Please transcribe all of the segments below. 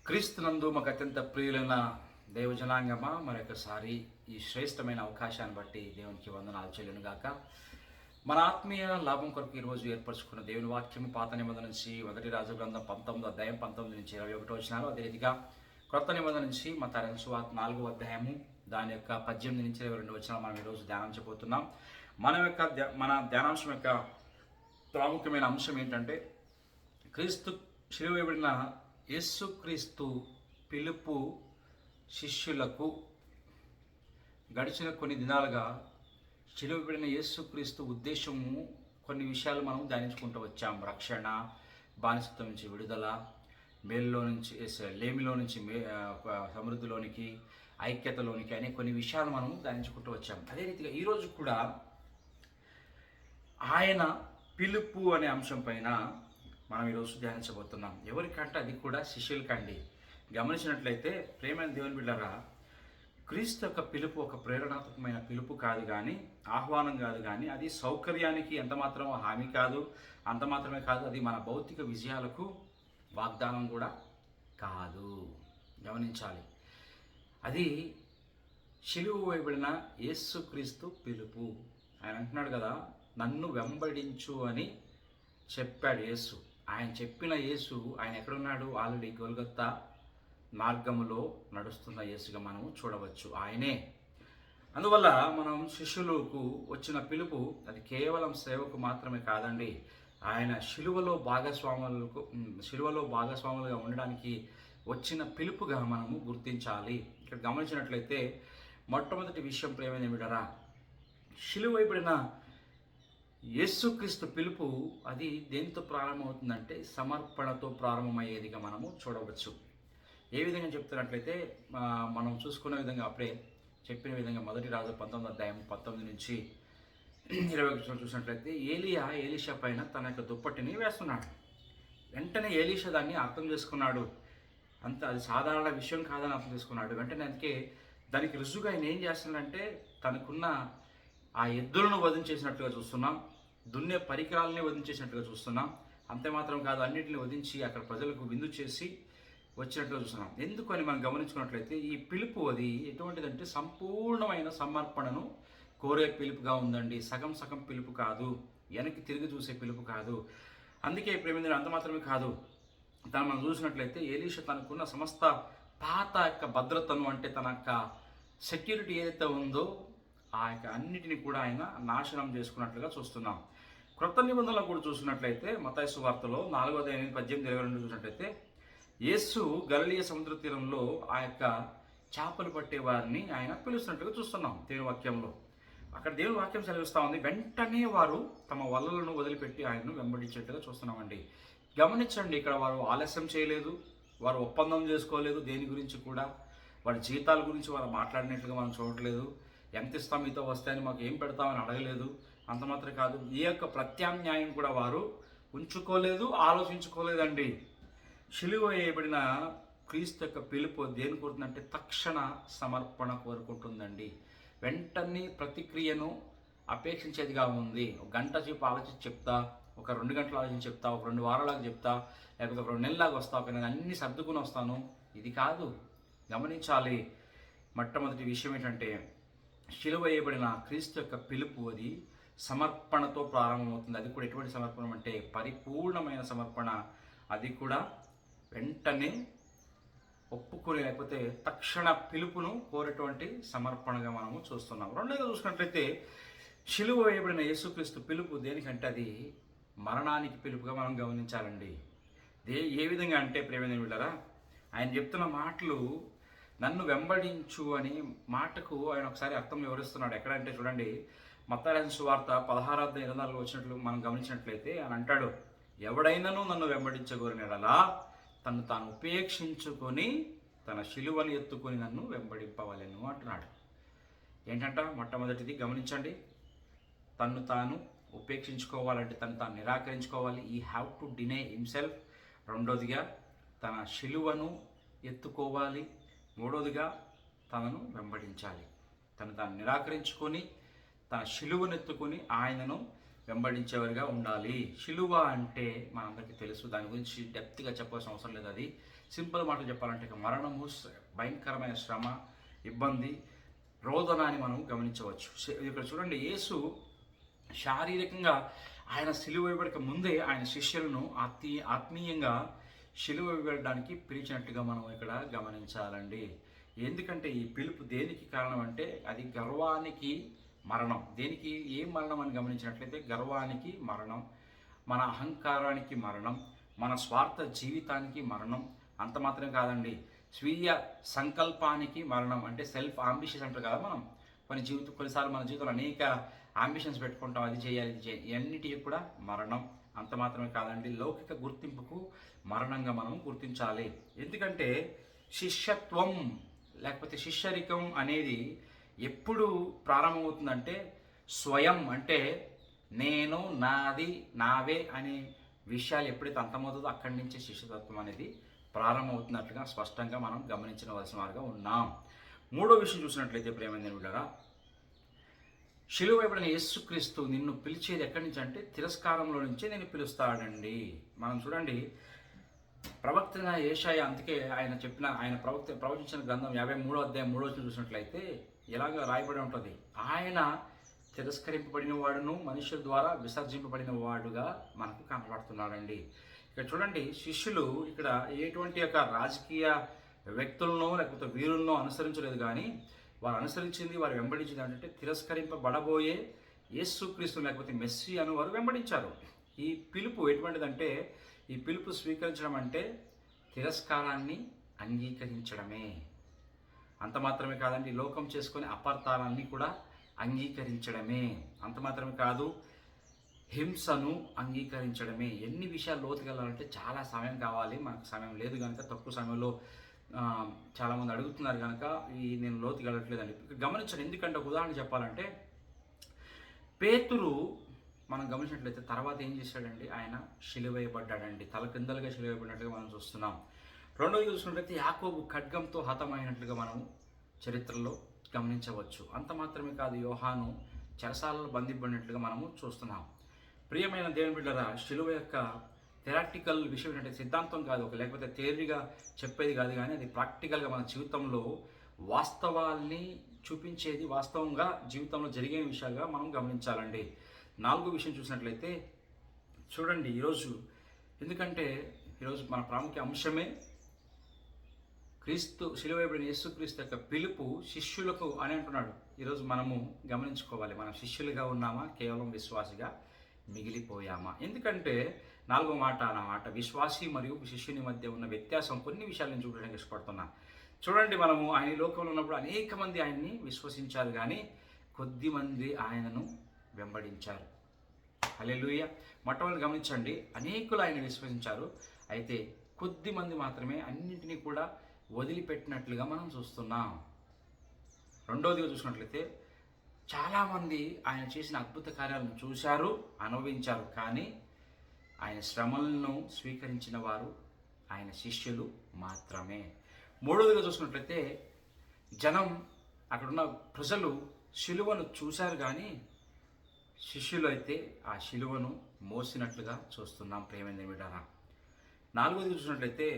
క్రీస్తునందు మాకు అత్యంత ప్రియులైన దైవజనాంగమా మరొకసారి ఈ శ్రేష్టమైన అవకాశాన్ని బట్టి దేవునికి వందనాలు చెల్లును గాక. మన ఆత్మీయ లాభం కొరకు ఈరోజు ఏర్పరచుకున్న దేవుని వాక్యము పాత నిబంధన నుంచి 1 రాజు గ్రంథం 19 అధ్యాయం 19 నుంచి 21 వచనాలు, అదే రీతిగా క్రొత్త నిబంధన నుంచి మత్తయి సువార్త 4వ అధ్యాయము దాని యొక్క 18 నుంచి 22 వచనాలు మనం ఈరోజు ధ్యానించబోతున్నాం. మన ధ్యానాంశం యొక్క ప్రాముఖ్యమైన అంశం ఏంటంటే క్రీస్తు శిలువ వేయబడిన యేసుక్రీస్తు పిలుపు శిష్యులకు. గడిచిన కొన్ని దినాలుగా శిలువ వేయబడిన యేసుక్రీస్తు ఉద్దేశము కొన్ని విషయాలు మనం ధ్యానించుకుంటూ వచ్చాం. రక్షణ, బానిసత్వం నుంచి విడుదల, మేలులో నుంచి లేమిలో నుంచి సమృద్ధిలోనికి, ఐక్యతలోనికి అనే కొన్ని విషయాలు మనం ధ్యానించుకుంటూ వచ్చాం. అదే రీతిగా ఈరోజు కూడా ఆయన పిలుపు అనే అంశం పైన మనం ఈరోజు ధ్యానించబోతున్నాం. ఎవరికంటే అది కూడా శిష్యులకండి. గమనించినట్లయితే ప్రేమైన దేవుని బిడ్డలారా, క్రీస్తు యొక్క పిలుపు ఒక ప్రేరణాత్మకమైన పిలుపు కాదు కానీ, ఆహ్వానం కాదు కానీ, అది సౌకర్యానికి ఎంత మాత్రం హామీ కాదు. అంత మాత్రమే కాదు, అది మన భౌతిక విజయాలకు వాగ్దానం కూడా కాదు. గమనించాలి, అది శిలువ వేయబడిన యేసుక్రీస్తు పిలుపు. ఆయన అంటున్నాడు కదా, నన్ను వెంబడించు అని చెప్పాడు యేసు. ఆయన చెప్పిన యేసు ఆయన ఎక్కడున్నాడు? ఆల్రెడీ గొల్గొతా మార్గములో నడుస్తున్న యేసుగా మనం చూడవచ్చు. ఆయనే. అందువల్ల మనం శిష్యులకు వచ్చిన పిలుపు అది కేవలం సేవకు మాత్రమే కాదండి. ఆయన శిలువలో భాగస్వాములుగా ఉండడానికి వచ్చిన పిలుపుగా మనము గుర్తించాలి. ఇక్కడ గమనించినట్లయితే మొట్టమొదటి విషయం ప్రేమైన బిడ్డలారా, శిలువ వేయబడిన యేసుక్రీస్తు పిలుపు అది దేంతో ప్రారంభమవుతుందంటే సమర్పణతో ప్రారంభమయ్యేదిగా మనము చూడవచ్చు. ఏ విధంగా చెప్తున్నట్లయితే మనం చూసుకున్న విధంగా అప్పుడే చెప్పిన విధంగా 1 రాజు 19 అధ్యాయం 19 నుంచి 21 చూసినట్లయితే ఏలీషా పైన తన యొక్క దుప్పటిని వేస్తున్నాడు. వెంటనే ఏలీషా దాన్ని అర్థం చేసుకున్నాడు. అది సాధారణ విషయం కాదని అర్థం చేసుకున్నాడు. వెంటనే అందుకే దానికి రుజువుగా ఆయన ఏం చేస్తున్నాడంటే తనకున్న ఆ ఎద్దులను వధించేసినట్లుగా చూస్తున్నాం, దున్నే పరికరాలని వధించేసినట్లుగా చూస్తున్నాం. అంతే మాత్రం కాదు, అన్నింటిని వధించి అక్కడ ప్రజలకు విందు చేసి వచ్చినట్లుగా చూస్తున్నాం. ఎందుకు అని మనం గమనించుకున్నట్లయితే ఈ పిలుపు అది ఎటువంటిదంటే సంపూర్ణమైన సమర్పణను కోరే పిలుపుగా ఉందండి. సగం సగం పిలుపు కాదు, వెనక్కి తిరిగి చూసే పిలుపు కాదు. అందుకే ప్రేమించిన అంత మాత్రమే కాదు, మనం చూసినట్లయితే ఏలీషా తనకున్న సమస్త పాత యొక్క భద్రతను, అంటే తన యొక్క సెక్యూరిటీ ఏదైతే ఉందో ఆ యొక్క అన్నిటిని కూడా ఆయన నాశనం చేసుకున్నట్లుగా చూస్తున్నాం. క్రొత్త నిబంధనలో కూడా చూసినట్లయితే మత్తయి సువార్తలో 4వ అధ్యాయం 18-22 చూసినట్లయితే యేసు గలిలయ సముద్ర తీరంలో ఆ యొక్క చేపలు పట్టే వారిని ఆయన పిలుస్తున్నట్టుగా చూస్తున్నాం దేవుని వాక్యంలో. అక్కడ దేవుని వాక్యం సెలవిస్తూ ఉంది, వెంటనే వారు తమ వలలను వదిలిపెట్టి ఆయనను వెంబడించేట్టుగా చూస్తున్నామండి. గమనించండి, ఇక్కడ వారు ఆలస్యం చేయలేదు, వారు ఒప్పందం చేసుకోలేదు, దేని గురించి కూడా వారి జీతాల గురించి వారు మాట్లాడినట్లుగా మనం చూడట్లేదు. ఎంత ఇస్తాం మీతో వస్తే అని, మాకు ఏం పెడతామని అడగలేదు. అంత మాత్రం కాదు, ఈ యొక్క ప్రత్యామ్నాయం కూడా వారు ఉంచుకోలేదు, ఆలోచించుకోలేదండి. శిలువ వేయబడిన క్రీస్తు యొక్క పిలుపు దేని కోరుతుందంటే తక్షణ సమర్పణ కోరుకుంటుందండి. వెంటనే ప్రతిక్రియను అపేక్షించేదిగా ఉంది. ఒక గంట సేపు ఆలోచించి చెప్తా, ఒక 2 గంటలు ఆలోచించి చెప్తా, ఒక 2 వారాలకు చెప్తా, లేకపోతే ఒక 2 నెలలాగా వస్తా, ఒక నేను అన్ని సర్దుకుని వస్తాను, ఇది కాదు. గమనించాలి, మొట్టమొదటి విషయం ఏంటంటే శిలువ వేయబడిన క్రీస్తు యొక్క పిలుపు అది సమర్పణతో ప్రారంభమవుతుంది. అది కూడా ఎటువంటి సమర్పణ అంటే పరిపూర్ణమైన సమర్పణ. అది కూడా వెంటనే ఒప్పుకొని, లేకపోతే తక్షణ పిలుపును కోరేటువంటి సమర్పణగా మనము చూస్తున్నాం. రెండోగా చూసుకున్నట్లయితే శిలువ వేయబడిన యేసుక్రీస్తు పిలుపు దేనికంటే అది మరణానికి పిలుపుగా మనం గమనించాలండి. ఏ విధంగా అంటే ప్రేమైన బిడ్డలారా, ఆయన చెప్తున్న మాటలు నన్ను వెంబడించు అని మాటకు ఆయన ఒకసారి అర్థం వివరిస్తున్నాడు. ఎక్కడంటే చూడండి, మత్తయి సువార్త 16:24 వచ్చినట్లు మనం గమనించినట్లయితే ఆయన అంటాడు, ఎవడైనాను నన్ను వెంబడించగోరిన యెడల తను తాను ఉపేక్షించుకొని తన శిలువను ఎత్తుకొని నన్ను వెంబడింపవలెను అంటున్నాడు. ఏంటంట? మొట్టమొదటిది గమనించండి, తను తాను ఉపేక్షించుకోవాలంటే తను తాను నిరాకరించుకోవాలి. ఈ హ్యావ్ టు డినై హిమ్సెల్ఫ్. రెండోదిగా తన శిలువను ఎత్తుకోవాలి. మూడోదిగా తనను వెంబడించాలి. తను తాను నిరాకరించుకొని తన శిలువను ఎత్తుకొని ఆయనను వెంబడించేవారిగా ఉండాలి. శిలువ అంటే మనందరికీ తెలుసు, దాని గురించి డెప్త్గా చెప్పాల్సిన అవసరం లేదు. అది సింపుల్ మాటలు చెప్పాలంటే ఇక మరణము, భయంకరమైన శ్రమ, ఇబ్బంది, రోదన అని మనం గమనించవచ్చు. ఇక్కడ చూడండి, యేసు శారీరకంగా ఆయన సిలువ వేయబడక ముందే ఆయన శిష్యులను ఆత్మీయంగా సిలువ వేయడానికి పిలిచినట్టుగా మనం ఇక్కడ గమనించాలండి. ఎందుకంటే ఈ పిలుపు దేనికి కారణం అంటే అది గర్వానికి మరణం. దేనికి ఏం మరణం అని గమనించినట్లయితే గర్వానికి మరణం, మన అహంకారానికి మరణం, మన స్వార్థ జీవితానికి మరణం. అంత మాత్రమే కాదండి, స్వీయ సంకల్పానికి మరణం. అంటే సెల్ఫ్ ఆంబిషన్స్ అంటారు కదా, మనం కొన్నిసార్లు మన జీవితంలో అనేక ఆంబిషన్స్ పెట్టుకుంటాం, అది చేయాలి ఇది చేయాలి, ఇవన్నిటికీ కూడా మరణం. అంత మాత్రమే కాదండి, లౌకిక గుర్తింపుకు మరణంగా మనం గుర్తించాలి. ఎందుకంటే శిష్యత్వం లేకపోతే శిష్యరికం అనేది ఎప్పుడు ప్రారంభమవుతుందంటే స్వయం, అంటే నేను, నాది, నావే అనే విషయాలు ఎప్పుడైతే అంతమవుతుందో అక్కడి నుంచే శిష్యతత్వం అనేది ప్రారంభమవుతున్నట్లుగా స్పష్టంగా మనం గమనించవలసిన వారుగా ఉన్నాం. మూడో విషయం చూసినట్లయితే ప్రేమైన బిడ్డలారా, శిలువ వేయబడిన యేసుక్రీస్తు నిన్ను పిలిచేది ఎక్కడి నుంచి అంటే తిరస్కారంలో నుంచే నేను పిలుస్తాడండి. మనం చూడండి, ప్రవక్త యేషయా, అందుకే ఆయన ప్రవచించిన గ్రంథం 53వ అధ్యాయం 3వ వచనం చూసినట్లయితే ఇలాగ రాయబడి ఉంటుంది, ఆయన తిరస్కరింపబడిన వాడును మనుషుల ద్వారా విసర్జింపబడిన వాడుగా మనకు కనబడుతున్నాడండి. ఇక్కడ చూడండి, శిష్యులు ఇక్కడ ఎటువంటి యొక్క రాజకీయ వ్యక్తులను లేకపోతే వీరులను అనుసరించలేదు, కానీ వారు అనుసరించింది, వారు వెంబడించింది అంటే తిరస్కరింపబడబోయే యేసుక్రీస్తు లేకపోతే మెస్సీ అని వారు వెంబడించారు. ఈ పిలుపు ఎటువంటిదంటే, ఈ పిలుపు స్వీకరించడం అంటే తిరస్కారాన్ని అంగీకరించడమే. అంత మాత్రమే కాదండి, లోకం చేసుకునే అపార్థాలన్నీ కూడా అంగీకరించడమే. అంత మాత్రమే కాదు, హింసను అంగీకరించడమే. ఎన్ని విషయాలు లోతుకెళ్ళాలంటే చాలా సమయం కావాలి, మనకు సమయం లేదు కనుక తక్కువ సమయంలో చాలామంది అడుగుతున్నారు కనుక నేను లోతుకెళ్ళట్లేదండి. గమనించండి, ఎందుకంటే ఒక ఉదాహరణ చెప్పాలంటే పేతురు మనం గమనించినట్లయితే తర్వాత ఏం చేశాడండి, ఆయన శిలువేయబడ్డాడండి, తల కిందలుగా శిలువేయబడినట్టుగా మనం చూస్తున్నాం. రెండోది చూసుకున్నట్లయితే యాకోబు ఖడ్గంతో హతమైనట్లుగా మనం చరిత్రలో గమనించవచ్చు. అంత మాత్రమే కాదు, యోహాను చెరసాలలో బంధింపడినట్లుగా మనము చూస్తున్నాం. ప్రియమైన దేవుని బిడ్డలారా, శిలువ యొక్క థెరాటికల్ విషయం ఏంటంటే సిద్ధాంతం కాదు, లేకపోతే థియరీగా చెప్పేది కాదు, కానీ అది ప్రాక్టికల్గా మన జీవితంలో వాస్తవాల్ని చూపించేది, వాస్తవంగా జీవితంలో జరిగే విషయాలుగా మనం గమనించాలండి. నాలుగో విషయం చూసినట్లయితే చూడండి, ఎందుకంటే ఈరోజు మన ప్రాముఖ్య అంశమే క్రీస్తు, శిలువ వేయబడిన యేసుక్రీస్తు యొక్క పిలుపు శిష్యులకు అని అంటున్నాడు. ఈరోజు మనము గమనించుకోవాలి, మనం శిష్యులుగా ఉన్నామా, కేవలం విశ్వాసిగా మిగిలిపోయామా? ఎందుకంటే నాలుగో మాట విశ్వాసి మరియు శిష్యుని మధ్య ఉన్న వ్యత్యాసం, కొన్ని విషయాలు నేను చూడడానికి ఇష్టపడుతున్నా. చూడండి, మనము ఆయన లోకంలో ఉన్నప్పుడు అనేక మంది ఆయన్ని విశ్వసించారు, కానీ కొద్ది మంది ఆయనను వెంబడించారు. హల్లెలూయా. మొట్టమొదటి గమనించండి, అనేకులు ఆయన విశ్వసించారు, అయితే కొద్ది మంది మాత్రమే అన్నింటినీ కూడా వదిలిపెట్టినట్లుగా మనం చూస్తున్నాం. రెండోదిగా చూసినట్లయితే చాలామంది ఆయన చేసిన అద్భుత కార్యాలను చూశారు, అనుభవించారు, కానీ ఆయన శ్రమలను స్వీకరించిన వారు ఆయన శిష్యులు మాత్రమే. మూడోదిగా చూసుకున్నట్లయితే జనం, అక్కడున్న ప్రజలు శిలువను చూశారు, కానీ శిష్యులు అయితే ఆ శిలువను మోసినట్లుగా చూస్తున్నాం. ప్రియమైన బిడ్డలారా, నాలుగోదిగా చూసినట్లయితే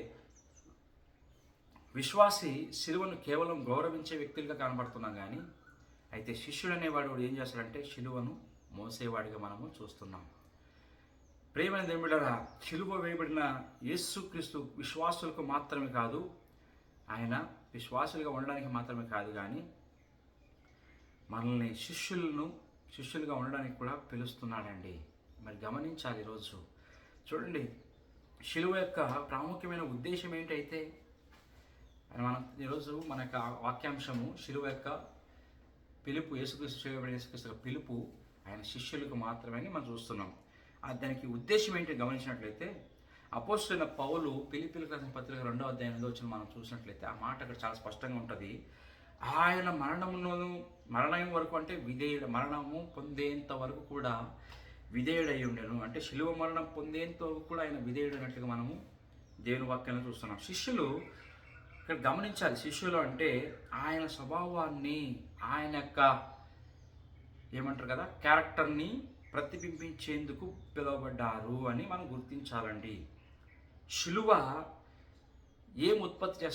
విశ్వాసి శిలువను కేవలం గౌరవించే వ్యక్తులుగా కనబడుతున్నాం, కానీ అయితే శిష్యుడు అనేవాడు ఏం చేస్తాడంటే శిలువను మోసేవాడిగా మనము చూస్తున్నాం. ప్రియమైన దేవుని బిడ్డలారా, శిలువ వేయబడిన యేసుక్రీస్తు విశ్వాసులకు మాత్రమే కాదు, ఆయన విశ్వాసులుగా ఉండడానికి మాత్రమే కాదు, కానీ మనల్ని శిష్యులుగా ఉండడానికి కూడా పిలుస్తున్నాడండి. మరి గమనించాలి. ఈరోజు చూడండి, శిలువ యొక్క ప్రాముఖ్యమైన ఉద్దేశం ఏంటైతే మనం ఈరోజు మన యొక్క వాక్యాంశము శిలువ యొక్క పిలుపు, యేసుక్రీస్తు పిలుపు ఆయన శిష్యులకు మాత్రమే మనం చూస్తున్నాం. దానికి ఉద్దేశం ఏంటి గమనించినట్లయితే అపోస్తలుడైన పౌలు ఫిలిప్పీయులకు రాసిన పత్రిక 2వ అధ్యాయం 8వ వచనం మనం చూసినట్లయితే ఆ మాట అక్కడ చాలా స్పష్టంగా ఉంటుంది. ఆయన మరణం వరకు అంటే మరణము పొందేంత వరకు కూడా విధేయుడై ఉండేను. అంటే శిలువ మరణం పొందేంత వరకు కూడా ఆయన విధేయుడైనట్లుగా మనము దేవుని వాక్యాలను చూస్తున్నాం. శిష్యులు ఇక్కడ గమనించాలి. శిష్యులు అంటే ఆయన స్వభావాన్ని, ఆయన యొక్క ఏమంటారు కదా క్యారెక్టర్ని ప్రతిబింబించేందుకు పిలువబడ్డారు అని మనం గుర్తించాలండి. శిలువ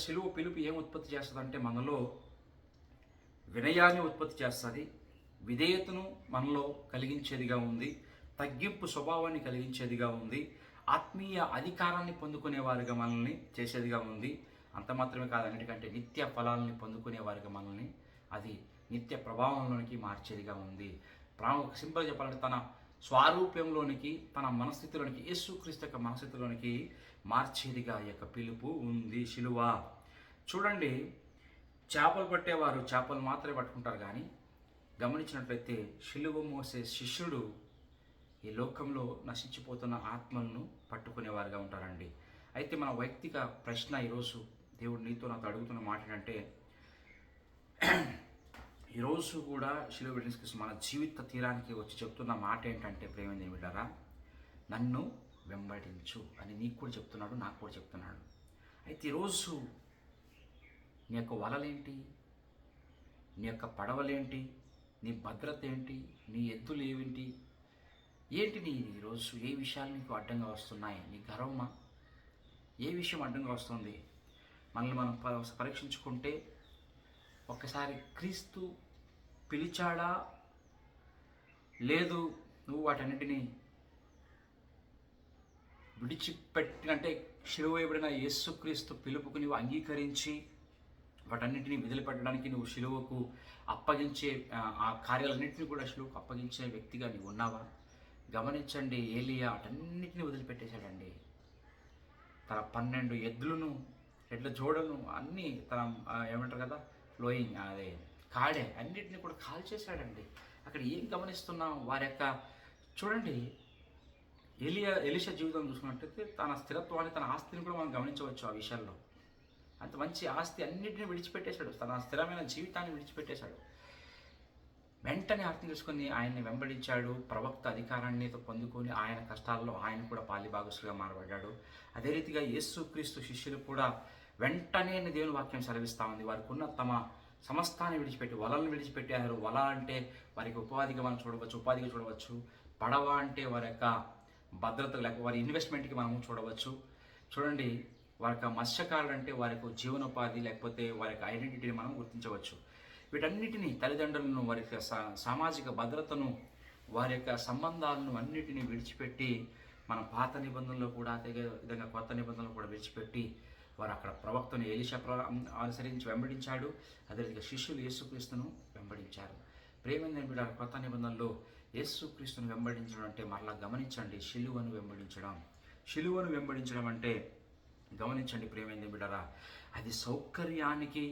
శిలువ పిలుపు ఏం ఉత్పత్తి చేస్తుందంటే మనలో వినయాన్ని ఉత్పత్తి చేస్తుంది, విధేయతను మనలో కలిగించేదిగా ఉంది, తగ్గింపు స్వభావాన్ని కలిగించేదిగా ఉంది, ఆత్మీయ అధికారాన్ని పొందుకునేవారుగా మనల్ని చేసేదిగా ఉంది. అంత మాత్రమే కాదు, అన్నిటికంటే నిత్య ఫలాలని పొందుకునేవారుగా మనల్ని అది నిత్య ప్రభావంలోనికి మార్చేదిగా ఉంది. సింపుల్గా చెప్పాలంటే తన స్వారూప్యంలోనికి, తన మనస్థితిలోనికి, యేసుక్రీస్తు యొక్క మనస్థితిలోనికి మార్చేదిగా ఈ యొక్క పిలుపు ఉంది శిలువ. చూడండి, చేపలు పట్టేవారు చేపలు మాత్రమే పట్టుకుంటారు, కానీ గమనించినట్లయితే శిలువ మోసే శిష్యుడు ఈ లోకంలో నశించిపోతున్న ఆత్మలను పట్టుకునేవారుగా ఉంటారండి. అయితే మన వైయక్తిక ప్రశ్న ఈరోజు దేవుడు నీతో నాతో అడుగుతున్న మాట ఏంటంటే, ఈరోజు కూడా శిలువ వెంబడించు మన జీవిత తీరానికి వచ్చి చెప్తున్న మాట ఏంటంటే, ప్రేమేంద్ర బిడ్డారా, నన్ను వెంబడించు అని నీకు కూడా చెప్తున్నాడు, నాకు కూడా చెప్తున్నాడు. అయితే ఈరోజు నీ యొక్క వలలేంటి, నీ యొక్క పడవలేంటి, నీ భద్రత ఏంటి, నీ ఎత్తులు ఏంటి, నీ ఈరోజు ఏ విషయాలు నీకు అడ్డంగా వస్తున్నాయి? నీ గర్వమా? ఏ విషయం అడ్డంగా వస్తుంది? మనల్ని మనం పరీక్షించుకుంటే ఒక్కసారి క్రీస్తు పిలిచాడా, లేదు నువ్వు వాటన్నిటినీ విడిచిపెట్టినంటే శిలువ వేయబడిన యేసుక్రీస్తు పిలుపుకు నువ్వు అంగీకరించి వాటన్నిటిని వదిలిపెట్టడానికి నువ్వు శిలువకు అప్పగించే ఆ కార్యాలన్నింటినీ కూడా శిలువకు అప్పగించే వ్యక్తిగా నీవు ఉన్నావా? గమనించండి, ఏలియా వాటన్నిటిని వదిలిపెట్టేశాడండి. తన 12 ఎడ్ల జోడను అన్నీ తన ఏమంటారు కదా, ఫ్లోయింగ్ అదే కాడే అన్నిటిని కూడా కాల్చేశాడండి. అక్కడ ఏం గమనిస్తున్నాం? వారి యొక్క చూడండి, ఎలీషా జీవితం చూసుకున్నట్టయితే తన స్థిరత్వాన్ని, తన ఆస్తిని కూడా మనం గమనించవచ్చు. ఆ విషయాల్లో అంత మంచి ఆస్తి అన్నింటినీ విడిచిపెట్టేశాడు, తన స్థిరమైన జీవితాన్ని విడిచిపెట్టేశాడు. వెంటనే అర్థం చేసుకుని ఆయన్ని వెంబడించాడు, ప్రవక్త అధికారాన్ని పొందుకొని ఆయన కష్టాల్లో ఆయన కూడా పాలిభాగస్తులుగా మారబడ్డాడు. అదే రీతిగా యేసుక్రీస్తు శిష్యులు కూడా వెంటనే దేవుని వాక్యం సెలవిస్తూ ఉంది, వారికి ఉన్న తమ సమస్తాన్ని విడిచిపెట్టి వలలను విడిచిపెట్టారు. వల అంటే వారికి ఉపాధిగా మనం చూడవచ్చు, పడవ అంటే వారి యొక్క భద్రత లేక వారి ఇన్వెస్ట్మెంట్కి మనము చూడవచ్చు. చూడండి, వారి యొక్క మత్స్యకారుడు అంటే వారి యొక్క జీవనోపాధి లేకపోతే వారి యొక్క ఐడెంటిటీని మనం గుర్తించవచ్చు. వీటన్నిటినీ, తల్లిదండ్రులను, వారి యొక్క సామాజిక భద్రతను, వారి యొక్క సంబంధాలను అన్నిటినీ విడిచిపెట్టి మనం పాత నిబంధనలో కూడా అదే విధంగా కొత్త నిబంధనలు కూడా విడిచిపెట్టి వారు అక్కడ ప్రవక్తను ఎలీషా అనుసరించి వెంబడించాడు. అదేవిధంగా శిష్యులు యేసుక్రీస్తును వెంబడించారు. ప్రేమేంద్ర బిడ్డ, కొత్త నిబంధనలో యేసుక్రీస్తును వెంబడించడం అంటే మరలా గమనించండి, శిలువను వెంబడించడం అంటే గమనించండి ప్రేమేంద్ర బిడ్డరా, అది సౌకర్యానికి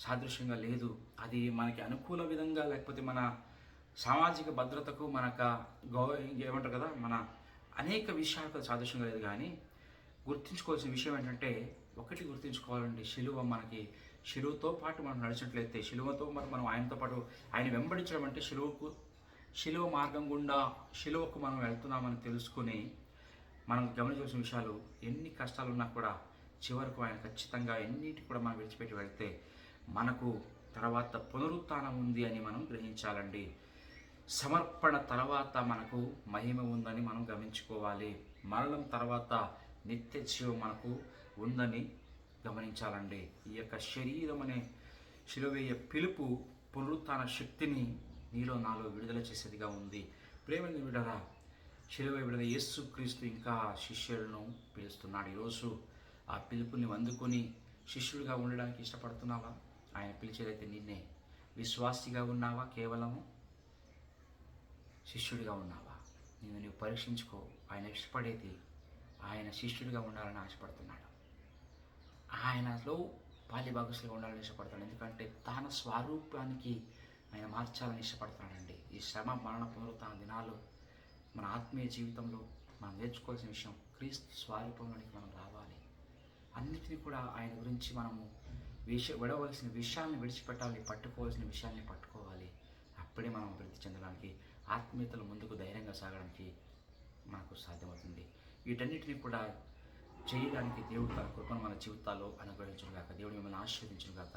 సాదృశ్యంగా లేదు, అది మనకి అనుకూల విధంగా లేకపోతే మన సామాజిక భద్రతకు ఏమంటారు కదా, మన అనేక విషయాలకు సాదృశ్యంగా లేదు. కానీ గుర్తుంచుకోవాల్సిన విషయం ఏంటంటే, ఒకటి గుర్తుంచుకోవాలండి, శిలువతో పాటు మనం నడిచినట్లయితే, శిలువతో మనం ఆయనతో పాటు ఆయన వెంబడించడం అంటే శిలువ మార్గం గుండా శిలువకు మనం వెళ్తున్నామని తెలుసుకుని మనం గమనించాల్సిన విషయాలు, ఎన్ని కష్టాలు ఉన్నా కూడా చివరకు ఆయన ఖచ్చితంగా ఎన్నిటి కూడా మనం విడిచిపెట్టి వెళ్తే మనకు తర్వాత పునరుత్థానం ఉంది అని మనం గ్రహించాలండి. సమర్పణ తర్వాత మనకు మహిమ ఉందని మనం గమనించుకోవాలి. మరణం తర్వాత నిత్య జీవం మనకు ఉందని గమనించాలండి. ఈ యొక్క శరీరం అనే శిలువేయ పిలుపు పునరుత్థాన శక్తిని నీలో నాలో విడుదల చేసేదిగా ఉంది. ప్రేమని విడరా, శిలువ విడుదల యేసుక్రీస్తు ఇంకా శిష్యులను పిలుస్తున్నాడు. ఈరోజు ఆ పిలుపుని అందుకొని శిష్యుడిగా ఉండడానికి ఇష్టపడుతున్నావా? ఆయన పిలిచేదైతే నిన్నే. విశ్వాసిగా ఉన్నావా? కేవలము శిష్యుడిగా ఉన్నావా? నువ్వు పరీక్షించుకో. ఆయన ఇష్టపడేది ఆయన శిష్యుడిగా ఉండాలని ఆశపడుతున్నాడు. ఆయనలో పాలిభాగస్తులుగా ఉండాలని ఇష్టపడతాడు. ఎందుకంటే తన స్వరూపానికి ఆయన మార్చాలని ఇష్టపడుతున్నాడండి. ఈ శ్రమ, మరణ, పునరుత్థాన దినాలు మన ఆత్మీయ జీవితంలో మనం నేర్చుకోవాల్సిన విషయం, క్రీస్తు స్వరూపంలోనికి మనం రావాలి. అన్నిటినీ కూడా ఆయన గురించి మనము విడవలసిన విషయాలను విడిచిపెట్టాలి, పట్టుకోవాల్సిన విషయాల్ని పట్టుకోవాలి. అప్పుడే మనం అభివృద్ధి చెందడానికి, ఆత్మీయతలు ముందుకు ధైర్యంగా సాగడానికి మనకు సాధ్యమవుతుంది. వీటన్నిటిని కూడా చేయడానికి దేవుడు తన కృపను మన జీవితాల్లో అనుగ్రహించుగాక. దేవుడు మిమ్మల్ని ఆశీర్వదించుగాక.